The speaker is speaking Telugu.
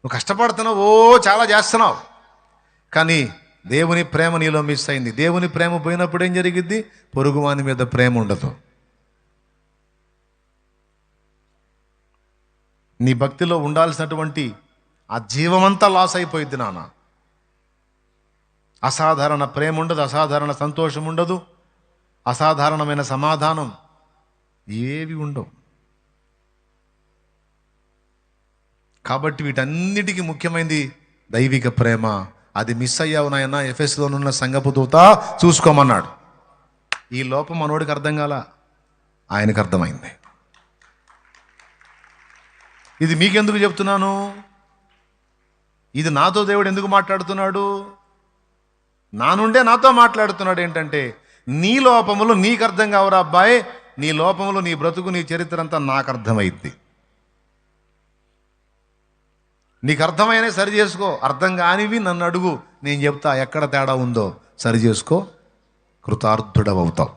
నువ్వు కష్టపడుతున్నావు, చాలా చేస్తున్నావు, కానీ దేవుని ప్రేమ నీలో మిస్ అయింది. దేవుని ప్రేమ పోయినప్పుడు ఏం జరిగిద్ది? పొరుగువాని మీద ప్రేమ ఉండదు. నీ భక్తిలో ఉండాల్సినటువంటి ఆ జీవమంతా లాస్ అయిపోయింది నాన్న. అసాధారణ ప్రేమ ఉండదు, అసాధారణ సంతోషం ఉండదు, అసాధారణమైన సమాధానం ఏవి ఉండవు. కాబట్టి వీటన్నిటికీ ముఖ్యమైనది దైవిక ప్రేమ. అది మిస్ అయ్యావు నాయన, ఎఫెసులోనున్న సంఘపు దూత చూసుకోమన్నాడు. ఈ లోపం మనోడికి అర్థం కాల, ఆయనకు అర్థమైంది. ఇది మీకెందుకు చెప్తున్నాను? ఇది నాతో దేవుడు ఎందుకు మాట్లాడుతున్నాడు? నా నుండే నాతో మాట్లాడుతున్నాడు. ఏంటంటే, నీ లోపములు నీకు అర్థం కావురా అబ్బాయి, నీ లోపములు, నీ బ్రతుకు, నీ చరిత్ర అంతా నాకు అర్థమైద్ది. నీకు అర్థమైనా సరి చేసుకో, అర్థం కానివి నన్ను అడుగు, నేను చెప్తా ఎక్కడ తేడా ఉందో సరి చేసుకో, కృతార్థుడవవుతావు.